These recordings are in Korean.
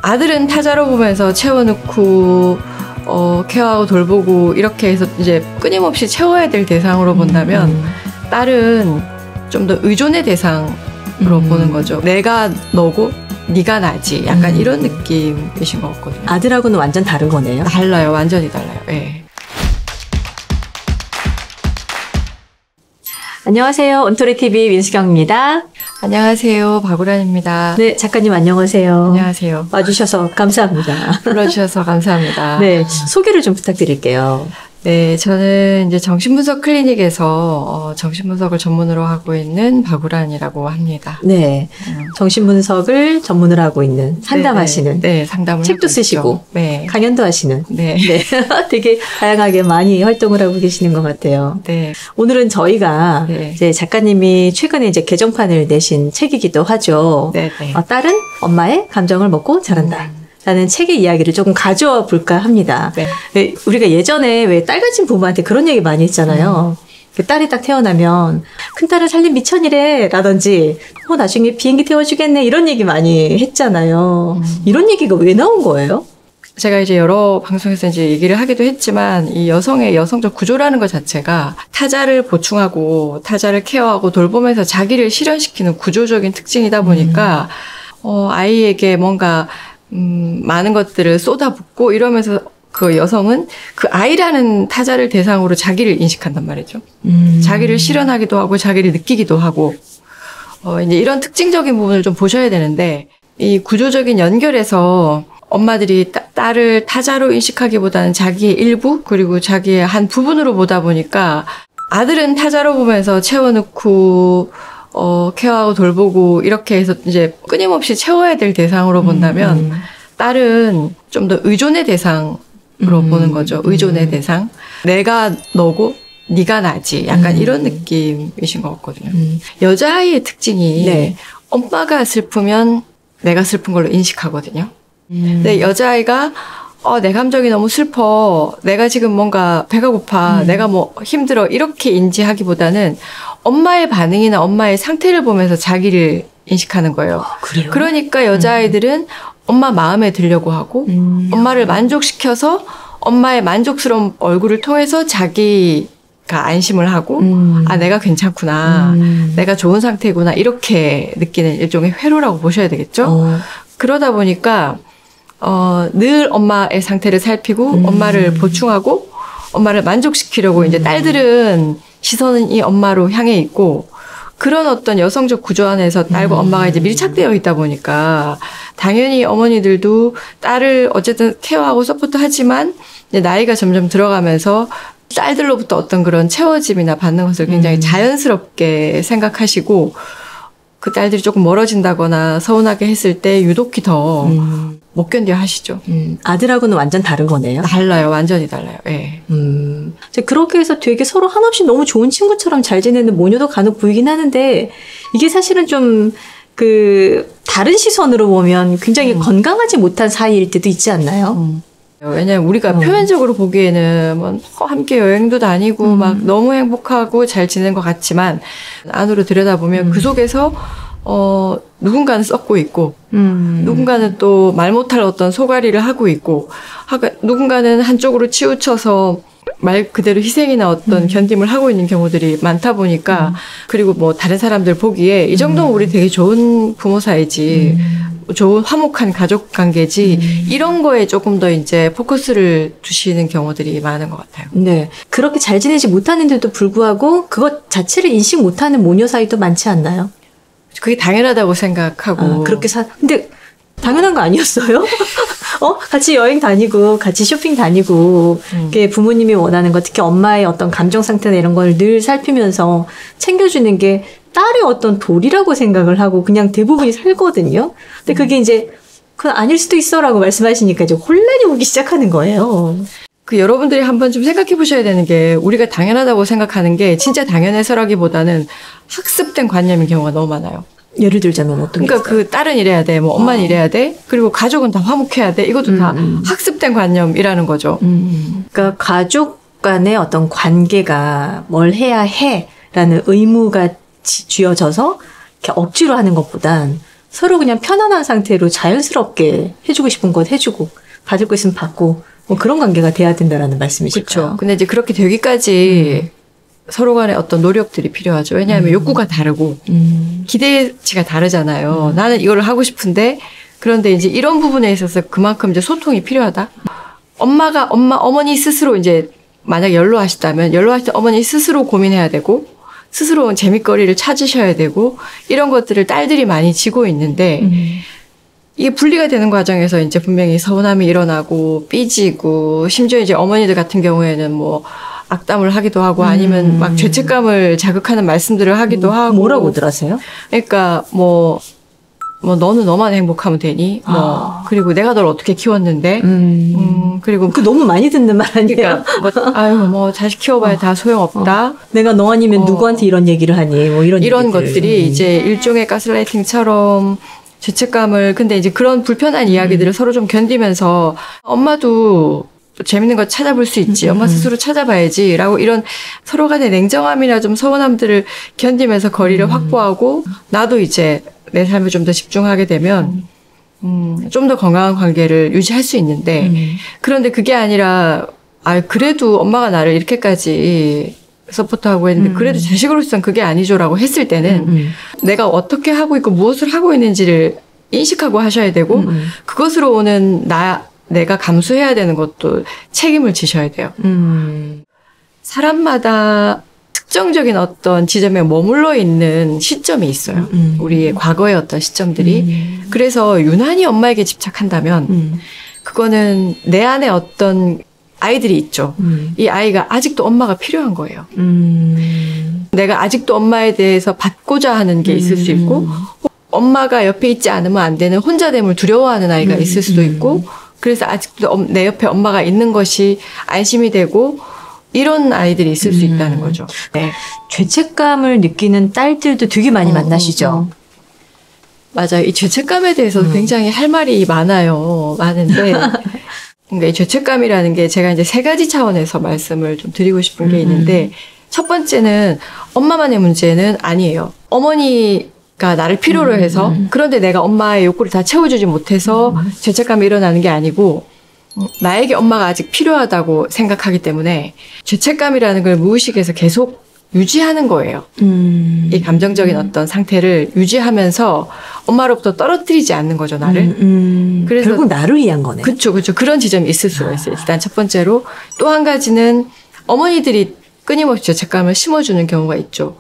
아들은 타자로 보면서 채워놓고 케어하고 돌보고 이렇게 해서 이제 끊임없이 채워야 될 대상으로 본다면 딸은 좀 더 의존의 대상으로 보는 거죠. 내가 너고 네가 나지. 약간 이런 느낌이신 것 같거든요. 아들하고는 완전 다른 거네요. 달라요. 완전히 달라요. 네. 안녕하세요. 온토리TV 민수경입니다. 안녕하세요. 박우란입니다. 네, 작가님 안녕하세요. 안녕하세요. 와주셔서 감사합니다. 불러주셔서 감사합니다. 네, 소개를 좀 부탁드릴게요. 네, 저는 이제 정신분석 클리닉에서 정신분석을 전문으로 하고 있는 박우란이라고 합니다. 네, 정신분석을 전문으로 하고 있는 상담하시는. 네, 상담을 책도 쓰시고, 네, 강연도 하시는. 네, 네, 되게 다양하게 많이 활동을 하고 계시는 것 같아요. 네. 오늘은 저희가 이제 작가님이 최근에 이제 개정판을 내신 책이기도 하죠. 네, 네. 딸은 엄마의 감정을 먹고 자란다. 라는 책의 이야기를 조금 가져와 볼까 합니다. 네. 우리가 예전에 왜 딸 가진 부모한테 그런 얘기 많이 했잖아요. 그 딸이 딱 태어나면 큰딸은 살림 미천이래 라든지 나중에 비행기 태워주겠네 이런 얘기 많이 했잖아요. 이런 얘기가 왜 나온 거예요? 제가 이제 여러 방송에서 이제 얘기를 하기도 했지만 이 여성의 여성적 구조라는 것 자체가 타자를 보충하고 타자를 케어하고 돌보면서 자기를 실현시키는 구조적인 특징이다 보니까 아이에게 뭔가 많은 것들을 쏟아붓고 이러면서 그 여성은 그 아이라는 타자를 대상으로 자기를 인식한단 말이죠. 자기를 실현하기도 하고 자기를 느끼기도 하고 이제 이런 특징적인 부분을 좀 보셔야 되는데 이 구조적인 연결에서 엄마들이 딸을 타자로 인식하기보다는 자기의 일부 그리고 자기의 한 부분으로 보다 보니까 아들은 타자로 보면서 채워놓고 케어하고 돌보고 이렇게 해서 이제 끊임없이 채워야 될 대상으로 본다면 딸은 좀 더 의존의 대상으로 보는 거죠. 의존의 대상. 내가 너고 네가 나지. 약간 이런 느낌이신 것 같거든요. 여자아이의 특징이 엄마가 슬프면 내가 슬픈 걸로 인식하거든요. 근데 여자아이가 내 감정이 너무 슬퍼. 내가 지금 뭔가 배가 고파. 내가 뭐 힘들어. 이렇게 인지하기보다는 엄마의 반응이나 엄마의 상태를 보면서 자기를 인식하는 거예요. 그래요? 그러니까 여자아이들은 엄마 마음에 들려고 하고 엄마를 만족시켜서 엄마의 만족스러운 얼굴을 통해서 자기가 안심을 하고 내가 괜찮구나. 내가 좋은 상태구나. 이렇게 느끼는 일종의 회로라고 보셔야 되겠죠. 그러다 보니까 늘 엄마의 상태를 살피고 엄마를 보충하고 엄마를 만족시키려고 이제 딸들은 시선은 이 엄마로 향해 있고 그런 어떤 여성적 구조 안에서 딸과 엄마가 이제 밀착되어 있다 보니까 당연히 어머니들도 딸을 어쨌든 케어하고 서포트하지만 이제 나이가 점점 들어가면서 딸들로부터 어떤 그런 채워짐이나 받는 것을 굉장히 자연스럽게 생각하시고 그 딸들이 조금 멀어진다거나 서운하게 했을 때 유독히 더 못 견뎌 하시죠. 아들하고는 완전 다른 거네요. 달라요. 완전히 달라요. 예. 그렇게 해서 되게 서로 한없이 너무 좋은 친구처럼 잘 지내는 모녀도 간혹 보이긴 하는데 이게 사실은 좀 다른 시선으로 보면 굉장히 건강하지 못한 사이일 때도 있지 않나요? 왜냐면 우리가 표면적으로 보기에는 뭐 함께 여행도 다니고 막 너무 행복하고 잘 지낸 것 같지만 안으로 들여다보면 그 속에서 누군가는 썩고 있고 누군가는 또 말 못할 어떤 소가리를 하고 있고 누군가는 한쪽으로 치우쳐서 말 그대로 희생이나 어떤 견딤을 하고 있는 경우들이 많다 보니까 그리고 뭐 다른 사람들 보기에 이 정도면 우리 되게 좋은 부모 사이지 좋은 화목한 가족 관계지 이런 거에 조금 더 이제 포커스를 두시는 경우들이 많은 것 같아요. 네, 그렇게 잘 지내지 못하는데도 불구하고 그것 자체를 인식 못하는 모녀 사이도 많지 않나요? 그게 당연하다고 생각하고 근데 당연한 거 아니었어요? 같이 여행 다니고 같이 쇼핑 다니고 그게 부모님이 원하는 거 특히 엄마의 어떤 감정 상태나 이런 걸 늘 살피면서 챙겨주는 게 딸의 어떤 도리라고 생각을 하고 그냥 대부분이 살거든요. 근데 그게 이제 그건 아닐 수도 있어라고 말씀하시니까 이제 혼란이 오기 시작하는 거예요. 여러분들이 한번 좀 생각해 보셔야 되는 게 우리가 당연하다고 생각하는 게 진짜 당연해서라기보다는 학습된 관념인 경우가 너무 많아요. 예를 들자면 어떤 게 그러니까 그 딸은 이래야 돼, 뭐 엄마는 이래야 돼, 그리고 가족은 다 화목해야 돼. 이것도 다 학습된 관념이라는 거죠. 그러니까 가족 간의 어떤 관계가 뭘 해야 해라는 의무가 쥐어져서 이렇게 억지로 하는 것보단 서로 그냥 편안한 상태로 자연스럽게 해주고 싶은 것 해주고 받을 거 있으면 받고 뭐 그런 관계가 돼야 된다라는 말씀이실까요? 그렇죠. 근데 이제 그렇게 되기까지 서로 간에 어떤 노력들이 필요하죠. 왜냐하면 욕구가 다르고 기대치가 다르잖아요. 나는 이걸 하고 싶은데 그런데 이제 이런 부분에 있어서 그만큼 이제 소통이 필요하다. 어머니 스스로 이제 만약 연로하시다면 연로하실 때 어머니 스스로 고민해야 되고 스스로 재밌거리를 찾으셔야 되고 이런 것들을 딸들이 많이 지고 있는데 이게 분리가 되는 과정에서 이제 분명히 서운함이 일어나고 삐지고 심지어 이제 어머니들 같은 경우에는 뭐 악담을 하기도 하고 아니면 막 죄책감을 자극하는 말씀들을 하기도 하고 뭐라고들 하세요? 그러니까 뭐 너는 너만 행복하면 되니 그리고 내가 널 어떻게 키웠는데 그리고 그 너무 많이 듣는 말 아니에요? 그러니까 자식 키워봐야 다 소용없다. 내가 너 아니면 누구한테 이런 얘기를 하니? 뭐 이런 것들이 이제 일종의 가스라이팅처럼 죄책감을 근데 이제 그런 불편한 이야기들을 서로 좀 견디면서 엄마도 재밌는 거 찾아볼 수 있지. 엄마 스스로 찾아봐야지. 라고 이런 서로 간의 냉정함이나 좀 서운함들을 견디면서 거리를 확보하고 나도 이제 내 삶에 좀 더 집중하게 되면 좀 더 건강한 관계를 유지할 수 있는데 그런데 그게 아니라 그래도 엄마가 나를 이렇게까지 서포트하고 했는데 그래도 자식으로서는 그게 아니죠라고 했을 때는 내가 어떻게 하고 있고 무엇을 하고 있는지를 인식하고 하셔야 되고 그것으로 오는 내가 감수해야 되는 것도 책임을 지셔야 돼요. 사람마다 특정적인 어떤 지점에 머물러 있는 시점이 있어요. 우리의 과거의 어떤 시점들이. 그래서 유난히 엄마에게 집착한다면 그거는 내 안에 어떤 아이들이 있죠. 이 아이가 아직도 엄마가 필요한 거예요. 내가 아직도 엄마에 대해서 받고자 하는 게 있을 수 있고 엄마가 옆에 있지 않으면 안 되는 혼자됨을 두려워하는 아이가 있을 수도 있고 그래서 아직도 내 옆에 엄마가 있는 것이 안심이 되고 이런 아이들이 있을 수 있다는 거죠. 네. 죄책감을 느끼는 딸들도 되게 많이 만나시죠? 맞아요. 이 죄책감에 대해서도 굉장히 할 말이 많은데 그러니까 이 죄책감이라는 게 제가 이제 3가지 차원에서 말씀을 좀 드리고 싶은 게 있는데 첫 번째는 엄마만의 문제는 아니에요. 어머니가 나를 필요로 해서 그런데 내가 엄마의 욕구를 다 채워주지 못해서 죄책감이 일어나는 게 아니고 나에게 엄마가 아직 필요하다고 생각하기 때문에 죄책감이라는 걸 무의식에서 계속 유지하는 거예요. 이 감정적인 어떤 상태를 유지하면서 엄마로부터 떨어뜨리지 않는 거죠, 나를. 그래서 결국 나를 위한 거네. 그렇죠. 그런 지점이 있을 수가 있어요. 일단 첫 번째로. 또 한 가지는 어머니들이 끊임없이 죄책감을 심어주는 경우가 있죠.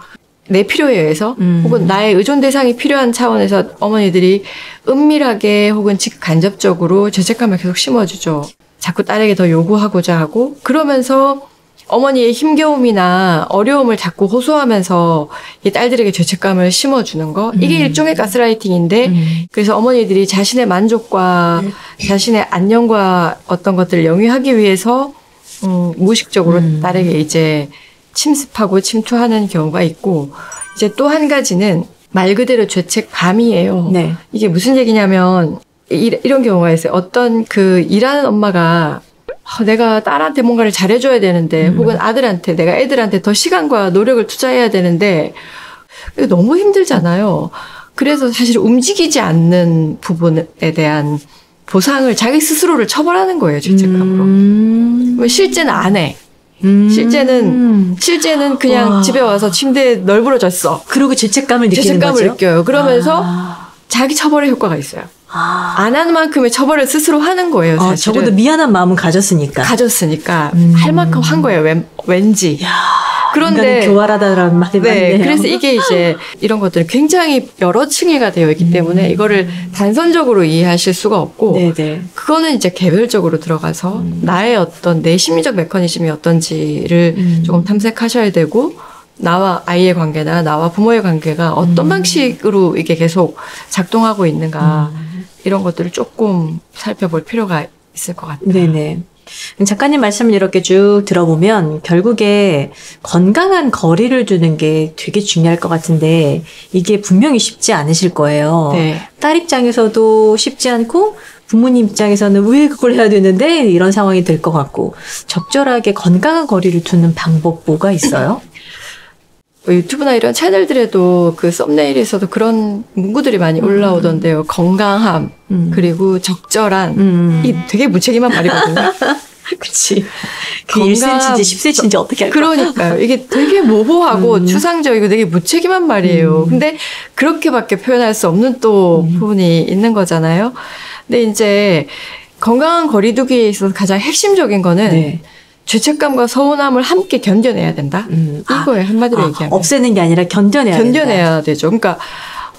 내 필요에 의해서 혹은 나의 의존 대상이 필요한 차원에서 어머니들이 은밀하게 혹은 간접적으로 죄책감을 계속 심어주죠. 자꾸 딸에게 더 요구하고자 하고 그러면서 어머니의 힘겨움이나 어려움을 자꾸 호소하면서 이 딸들에게 죄책감을 심어주는 거 이게 일종의 가스라이팅인데 그래서 어머니들이 자신의 만족과 자신의 안녕과 어떤 것들을 영위하기 위해서 무의식적으로 딸에게 이제 침습하고 침투하는 경우가 있고 이제 또 한 가지는 말 그대로 죄책감이에요. 네. 이게 무슨 얘기냐면 이런 경우가 있어요. 어떤 일하는 엄마가 내가 딸한테 뭔가를 잘해줘야 되는데 혹은 아들한테 내가 애들한테 더 시간과 노력을 투자해야 되는데 너무 힘들잖아요. 그래서 사실 움직이지 않는 부분에 대한 보상을 자기 스스로를 처벌하는 거예요. 죄책감으로. 실제는 안 해. 실제는 그냥 집에 와서 침대에 널브러졌어. 그리고 죄책감을 느껴요. 그러면서 자기 처벌의 효과가 있어요. 안 하는 만큼의 처벌을 스스로 하는 거예요. 사실은. 적어도 미안한 마음은 가졌으니까 할 만큼 한 거예요. 왠지. 그런데 교활하다라는 말이 맞네요. 그래서 이게 이제 이런 것들이 굉장히 여러 층위가 되어 있기 때문에 이거를 단선적으로 이해하실 수가 없고 그거는 이제 개별적으로 들어가서 나의 어떤 내 심리적 메커니즘이 어떤지를 조금 탐색하셔야 되고 나와 아이의 관계나 나와 부모의 관계가 어떤 방식으로 이게 계속 작동하고 있는가 이런 것들을 조금 살펴볼 필요가 있을 것 같아요. 네네. 작가님 말씀을 이렇게 쭉 들어보면 결국에 건강한 거리를 두는 게 되게 중요할 것 같은데 이게 분명히 쉽지 않으실 거예요. 네. 딸 입장에서도 쉽지 않고 부모님 입장에서는 왜 그걸 해야 되는데 이런 상황이 될 것 같고 적절하게 건강한 거리를 두는 방법 뭐가 있어요? 유튜브나 이런 채널들에도 그 썸네일에서도 그런 문구들이 많이 올라오던데요. 건강함, 그리고 적절한, 이 되게 무책임한 말이거든요. 그치. 그 1cm인지 10cm인지 어떻게 할까? 그러니까요. 이게 되게 모호하고 추상적이고 되게 무책임한 말이에요. 근데 그렇게밖에 표현할 수 없는 또 부분이 있는 거잖아요. 근데 이제 건강한 거리두기에 있어서 가장 핵심적인 거는 네. 죄책감과 서운함을 함께 견뎌내야 된다. 이거에 한마디로 얘기하면. 없애는 게 아니라 견뎌내야 된다. 견뎌내야 되죠. 그러니까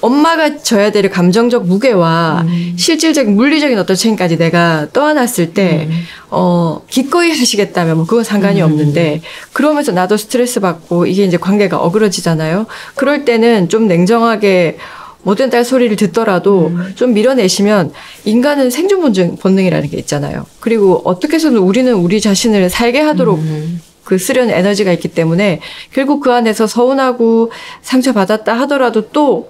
엄마가 져야 될 감정적 무게와 실질적인 물리적인 어떤 책임까지 내가 떠안았을 때 기꺼이 하시겠다면 뭐 그건 상관이 없는데 그러면서 나도 스트레스 받고 이게 이제 관계가 어그러지잖아요. 그럴 때는 좀 냉정하게 못된 딸 소리를 듣더라도 좀 밀어내시면 인간은 생존 본능이라는 게 있잖아요. 그리고 어떻게 해서든 우리는 우리 자신을 살게 하도록 그 쓰려는 에너지가 있기 때문에 결국 그 안에서 서운하고 상처받았다 하더라도 또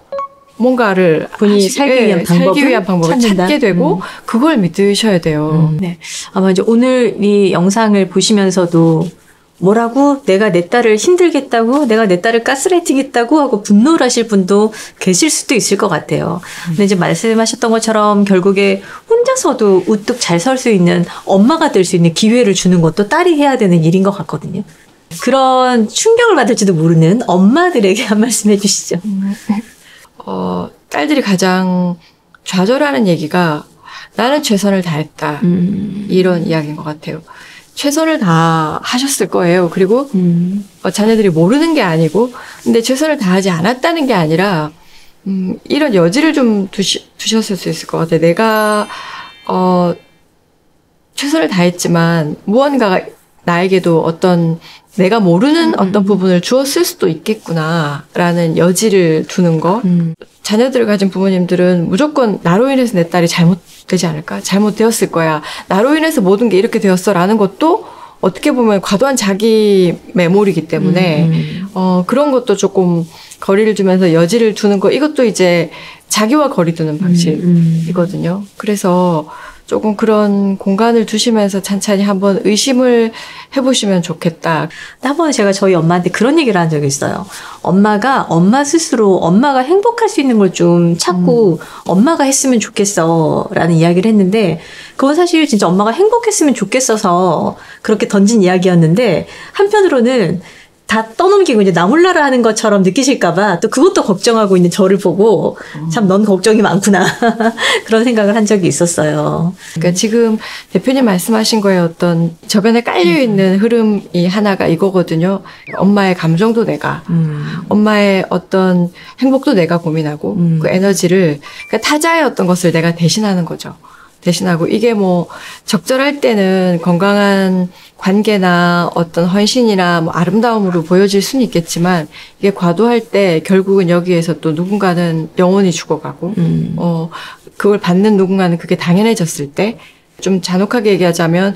뭔가를 본인이 살기 위한 방법을 찾게 되고 그걸 믿으셔야 돼요. 네. 아마 이제 오늘 이 영상을 보시면서도 뭐라고 내가 내 딸을 힘들겠다고 내가 내 딸을 가스라이팅했다고 하고 분노를 하실 분도 계실 수도 있을 것 같아요. 근데 이제 말씀하셨던 것처럼 결국에 혼자서도 우뚝 잘 설 수 있는 엄마가 될 수 있는 기회를 주는 것도 딸이 해야 되는 일인 것 같거든요. 그런 충격을 받을지도 모르는 엄마들에게 한 말씀 해주시죠. 딸들이 가장 좌절하는 얘기가 나는 최선을 다했다. 이런 이야기인 것 같아요. 최선을 다 하셨을 거예요. 그리고 자녀들이 모르는 게 아니고 근데 최선을 다하지 않았다는 게 아니라 이런 여지를 좀 두셨을 수 있을 것 같아요. 내가 최선을 다했지만 무언가가 나에게도 어떤 내가 모르는 어떤 부분을 주었을 수도 있겠구나라는 여지를 두는 거. 자녀들을 가진 부모님들은 무조건 나로 인해서 내 딸이 잘못되지 않을까? 잘못되었을 거야. 나로 인해서 모든 게 이렇게 되었어라는 것도 어떻게 보면 과도한 자기 메모리이기 때문에 그런 것도 조금 거리를 두면서 여지를 두는 거. 이것도 이제 자기와 거리 두는 방식이거든요. 그래서 조금 그런 공간을 두시면서 찬찬히 한번 의심을 해보시면 좋겠다. 한번 제가 저희 엄마한테 그런 얘기를 한 적이 있어요. 엄마가 엄마 스스로 엄마가 행복할 수 있는 걸 좀 찾고 엄마가 했으면 좋겠어 라는 이야기를 했는데 그건 사실 진짜 엄마가 행복했으면 좋겠어서 그렇게 던진 이야기였는데 한편으로는 다 떠넘기고 이제 나 몰라라 하는 것처럼 느끼실까봐 또 그것도 걱정하고 있는 저를 보고 참 넌 걱정이 많구나 그런 생각을 한 적이 있었어요. 그러니까 지금 대표님 말씀하신 거에 어떤 저변에 깔려있는 흐름이 하나가 이거거든요. 엄마의 감정도 내가 엄마의 어떤 행복도 내가 고민하고 그 에너지를 그러니까 타자의 어떤 것을 내가 대신하는 거죠. 대신하고 이게 뭐 적절할 때는 건강한 관계나 어떤 헌신이나 뭐 아름다움으로 보여질 수는 있겠지만 이게 과도할 때 결국은 여기에서 또 누군가는 영혼이 죽어가고 그걸 받는 누군가는 그게 당연해졌을 때 좀 잔혹하게 얘기하자면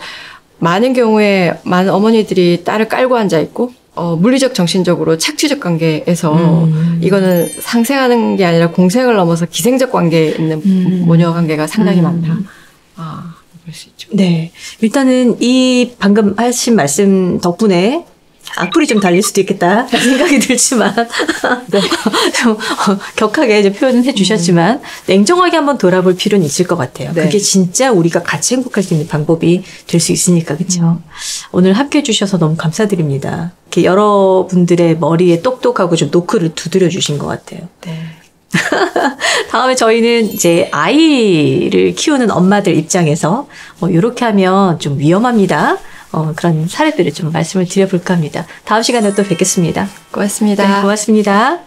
많은 경우에 많은 어머니들이 딸을 깔고 앉아 있고 물리적 정신적으로 착취적 관계에서 이거는 상생하는 게 아니라 공생을 넘어서 기생적 관계에 있는 모녀 관계가 상당히 많다. 그럴 수 있죠. 네. 일단은 이 방금 하신 말씀 덕분에 악플이 좀 달릴 수도 있겠다 생각이 들지만 좀 격하게 이제 표현은 해주셨지만 냉정하게 한번 돌아볼 필요는 있을 것 같아요. 네. 그게 진짜 우리가 같이 행복할 수 있는 방법이 될 수 있으니까 그렇죠. 오늘 함께해 주셔서 너무 감사드립니다. 이렇게 여러분들의 머리에 똑똑하고 좀 노크를 두드려 주신 것 같아요. 네. 다음에 저희는 이제 아이를 키우는 엄마들 입장에서 이렇게 하면 좀 위험합니다. 그런 사례들을 좀 말씀을 드려볼까 합니다. 다음 시간에 또 뵙겠습니다. 고맙습니다. 네, 고맙습니다.